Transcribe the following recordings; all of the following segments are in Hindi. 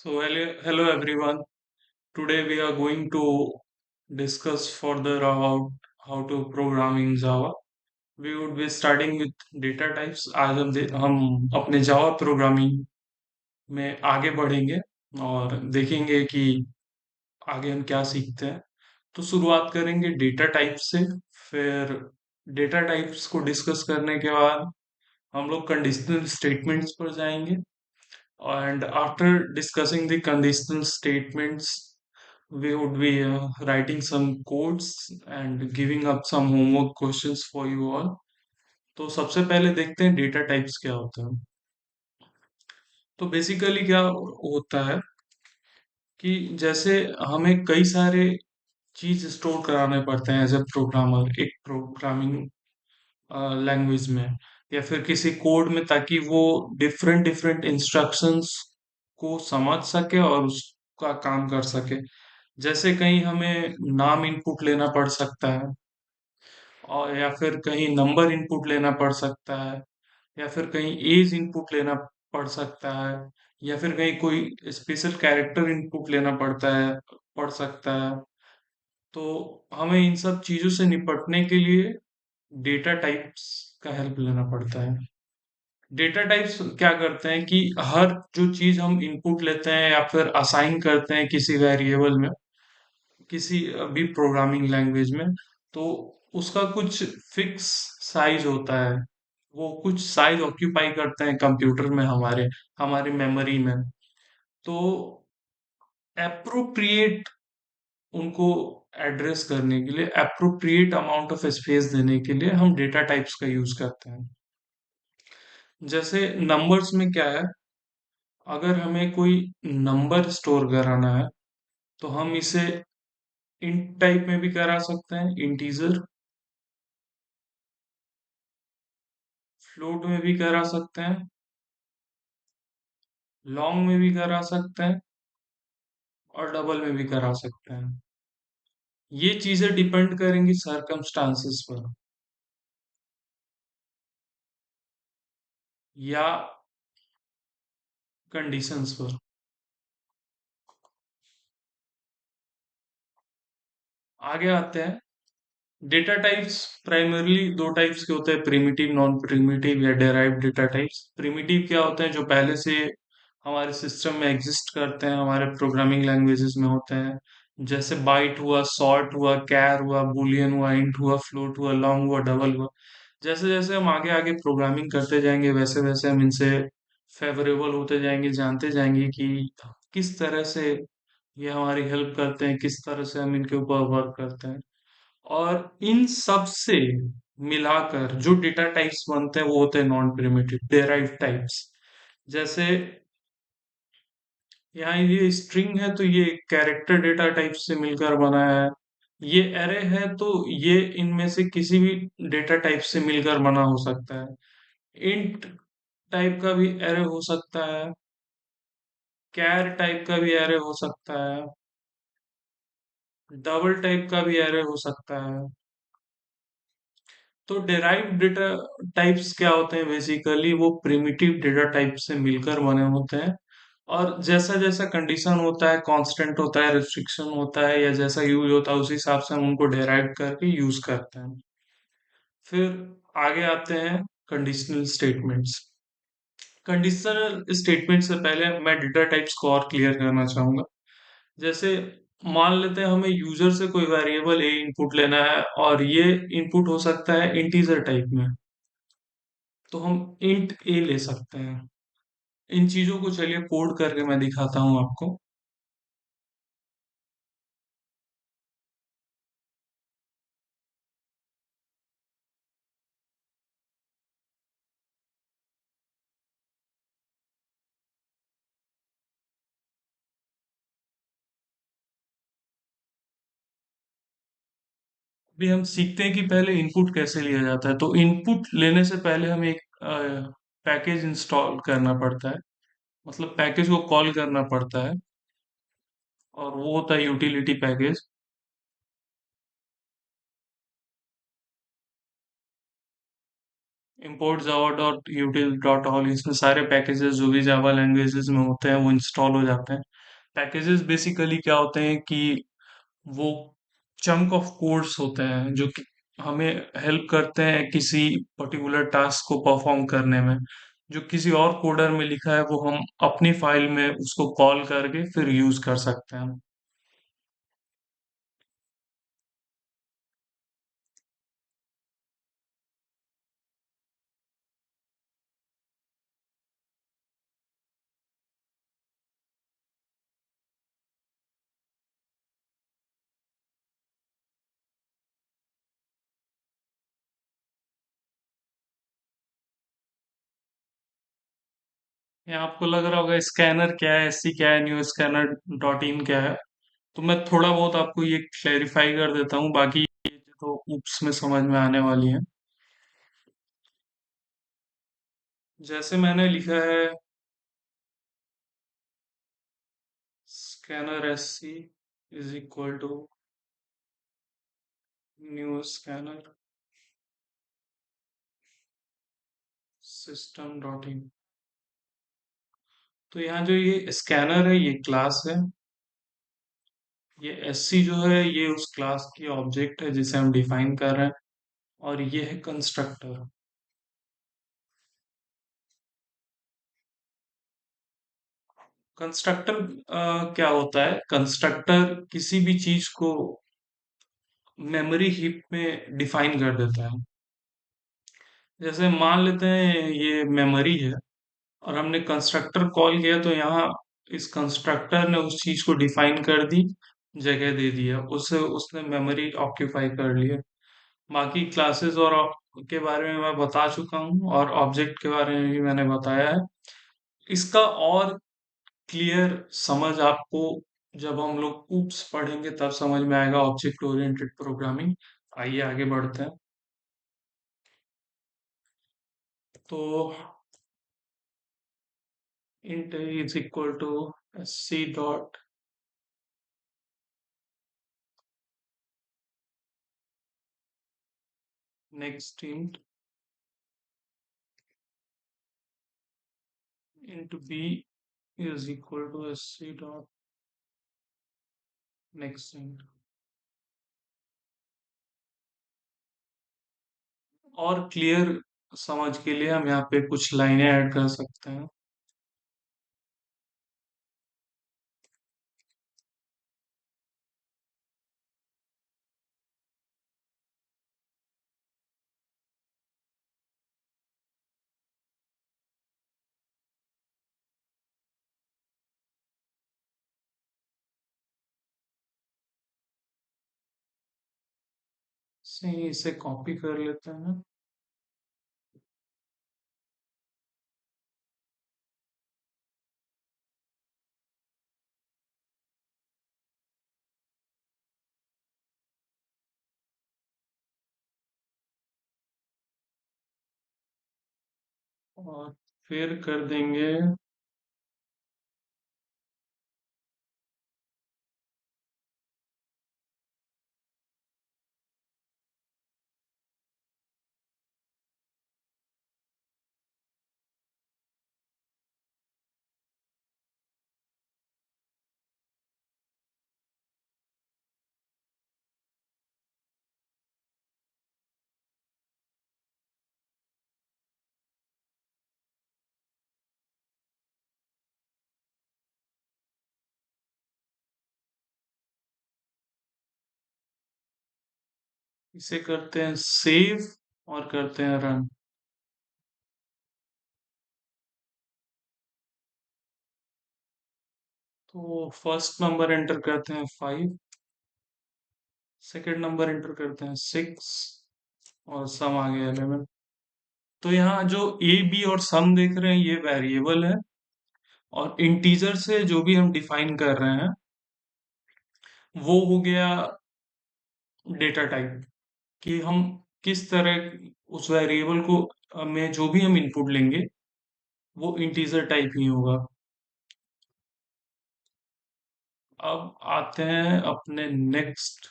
So hello everyone. Today we are going to discuss further about how to program in Java. We would be starting with data types. आज हम अपने जावा प्रोग्रामिंग में आगे बढ़ेंगे और देखेंगे कि आगे हम क्या सीखते हैं। तो शुरुआत करेंगे डेटा टाइप्स से। फिर डेटा टाइप्स को डिस्कस करने के बाद हम लोग कंडीशनल स्टेटमेंट्स पर जाएंगे। And after discussing the conditional statements, we would be writing some codes and giving up some homework questions for you all. तो सबसे पहले देखते हैं डेटा टाइप्स क्या होता है। तो बेसिकली क्या होता है कि जैसे हमें कई सारे चीज स्टोर कराने पड़ते हैं एज ए प्रोग्रामर एक प्रोग्रामिंग लैंग्वेज में या फिर किसी कोड में, ताकि वो डिफरेंट डिफरेंट इंस्ट्रक्शंस को समझ सके और उसका काम कर सके। जैसे कहीं हमें नाम इनपुट लेना पड़ सकता है, और या फिर कहीं नंबर इनपुट लेना पड़ सकता है, या फिर कहीं एज इनपुट लेना पड़ सकता है, या फिर कहीं कोई स्पेशल कैरेक्टर इनपुट लेना पड़ सकता है। तो हमें इन सब चीजों से निपटने के लिए डेटा टाइप्स का हेल्प लेना पड़ता है। डेटा टाइप्स क्या करते हैं कि हर जो चीज हम इनपुट लेते हैं या फिर असाइन करते हैं किसी वेरिएबल में, किसी भी प्रोग्रामिंग लैंग्वेज में, तो उसका कुछ फिक्स साइज होता है। वो कुछ साइज ऑक्यूपाई करते हैं कंप्यूटर में, हमारे हमारी मेमोरी में। तो एप्रोप्रिएट उनको एड्रेस करने के लिए, एप्रोप्रिएट अमाउंट ऑफ स्पेस देने के लिए हम डेटा टाइप्स का यूज करते हैं। जैसे नंबर्स में क्या है, अगर हमें कोई नंबर स्टोर कराना है तो हम इसे इंट टाइप में भी करा सकते हैं, इंटीजर, फ्लोट में भी करा सकते हैं, लॉन्ग में भी करा सकते हैं, और डबल में भी करा सकते हैं। ये चीजें डिपेंड करेंगी सरकमस्टांसेस पर या कंडीशंस पर। आगे आते हैं। डेटा टाइप्स प्राइमरली दो टाइप्स के होते हैं, प्रिमिटिव, नॉन प्रिमिटिव या डेराइव्ड डेटा टाइप्स। प्रिमिटिव क्या होते हैं, जो पहले से हमारे सिस्टम में एग्जिस्ट करते हैं, हमारे प्रोग्रामिंग लैंग्वेजेस में होते हैं। जैसे बाइट हुआ, सॉर्ट हुआ, कैर हुआ, बुलियन हुआ, इंट हुआ, फ्लोट हुआ, लॉन्ग हुआ, डबल हुआ। जैसे जैसे हम आगे आगे प्रोग्रामिंग करते जाएंगे, वैसे वैसे हम इनसे फेवरेबल होते जाएंगे, जानते जाएंगे कि किस तरह से ये हमारी हेल्प करते हैं, किस तरह से हम इनके ऊपर वर्क करते हैं। और इन सब से मिलाकर जो डेटा टाइप्स बनते हैं वो होते हैं नॉन प्रिमिटिव डेराइव टाइप्स। जैसे यहाँ ये स्ट्रिंग है तो ये कैरेक्टर डेटा टाइप से मिलकर बना है। ये एरे है तो ये इनमें से किसी भी डेटा टाइप से मिलकर बना हो सकता है। इंट टाइप का भी एरे हो सकता है, कैर टाइप का भी एरे हो सकता है, डबल टाइप का भी एरे हो सकता है। तो डेराइव्ड डेटा टाइप्स क्या होते हैं, बेसिकली वो प्रिमिटिव डेटा टाइप से मिलकर बने होते हैं। और जैसा जैसा कंडीशन होता है, कांस्टेंट होता है, रिस्ट्रिक्शन होता है, या जैसा यूज होता है, उस हिसाब से हम उनको डेराइव करके यूज करते हैं। फिर आगे आते हैं कंडीशनल स्टेटमेंट्स। कंडीशनल स्टेटमेंट से पहले मैं डेटा टाइप्स को और क्लियर करना चाहूंगा। जैसे मान लेते हैं हमें यूजर से कोई वेरिएबल ए इनपुट लेना है, और ये इनपुट हो सकता है इंटीजर टाइप में, तो हम इंट ए ले सकते हैं। इन चीजों को चलिए कोड करके मैं दिखाता हूं आपको। अभी हम सीखते हैं कि पहले इनपुट कैसे लिया जाता है। तो इनपुट लेने से पहले हमें एक पैकेज इंस्टॉल करना पड़ता है, मतलब पैकेज को कॉल करना पड़ता है, और वो होता है यूटिलिटी पैकेज। import java.util.all, इसमें सारे पैकेजेस जो भी जावा लैंग्वेजेस में होते हैं वो इंस्टॉल हो जाते हैं। पैकेजेस बेसिकली क्या होते हैं कि वो चंक ऑफ कोड्स होते हैं जो कि हमें हेल्प करते हैं किसी पर्टिकुलर टास्क को परफॉर्म करने में। जो किसी और कोडर में लिखा है वो हम अपनी फाइल में उसको कॉल करके फिर यूज कर सकते हैं। या आपको लग रहा होगा स्कैनर क्या है, एससी क्या है, न्यू स्कैनर डॉट इन क्या है। तो मैं थोड़ा बहुत आपको ये क्लेरिफाई कर देता हूँ, बाकी ये तो ऊप्स में समझ में आने वाली है। जैसे मैंने लिखा है scanner s c is equal to new scanner system dot in. तो यहाँ जो ये स्कैनर है ये क्लास है, ये एससी जो है ये उस क्लास की ऑब्जेक्ट है जिसे हम डिफाइन कर रहे हैं, और ये है कंस्ट्रक्टर। कंस्ट्रक्टर क्या होता है, कंस्ट्रक्टर किसी भी चीज को मेमोरी हीप में डिफाइन कर देता है। जैसे मान लेते हैं ये मेमोरी है और हमने कंस्ट्रक्टर कॉल किया, तो यहाँ इस कंस्ट्रक्टर ने उस चीज को डिफाइन कर दी, जगह दे दिया उसे, उसने मेमोरी ऑक्यूपाई कर लिया। बाकी क्लासेस और के बारे में मैं बता चुका हूँ, और ऑब्जेक्ट के बारे में भी मैंने बताया है। इसका और क्लियर समझ आपको जब हम लोग ऊप्स पढ़ेंगे तब समझ में आएगा, ऑब्जेक्ट ओरिएंटेड प्रोग्रामिंग। आइए आगे बढ़ते हैं। तो int is equal to sc dot next int into b is equal to sc dot next int। और क्लियर समझ के लिए हम यहाँ पे कुछ लाइनें ऐड कर सकते हैं। सही, इसे कॉपी कर लेते हैं और फिर कर देंगे इसे करते हैं सेव और करते हैं रन। तो फर्स्ट नंबर एंटर करते हैं 5, सेकंड नंबर एंटर करते हैं 6, और सम आ गया 11। तो यहाँ जो ए बी और सम देख रहे हैं ये वेरिएबल है, और इंटीजर से जो भी हम डिफाइन कर रहे हैं वो हो गया डेटा टाइप, कि हम किस तरह उस वेरिएबल को में जो भी हम इनपुट लेंगे वो इंटीजर टाइप ही होगा। अब आते हैं अपने नेक्स्ट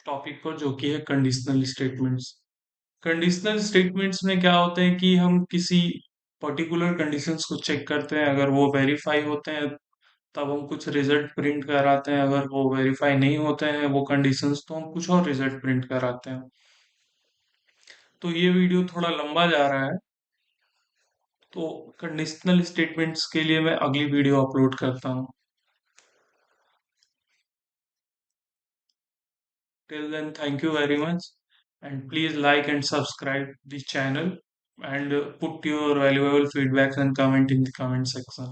टॉपिक पर, जो कि है कंडीशनल स्टेटमेंट्स। कंडीशनल स्टेटमेंट्स में क्या होते हैं कि हम किसी पर्टिकुलर कंडीशंस को चेक करते हैं, अगर वो वेरीफाई होते हैं तब हम कुछ रिजल्ट प्रिंट कराते हैं, अगर वो वेरीफाई नहीं होते हैं वो कंडीशंस तो हम कुछ और रिजल्ट प्रिंट कराते हैं। तो ये वीडियो थोड़ा लंबा जा रहा है, तो कंडीशनल स्टेटमेंट्स के लिए मैं अगली वीडियो अपलोड करता हूँ। Till then, thank you very much, and please like and subscribe the channel, and put your valuable feedbacks and comment in the comment section.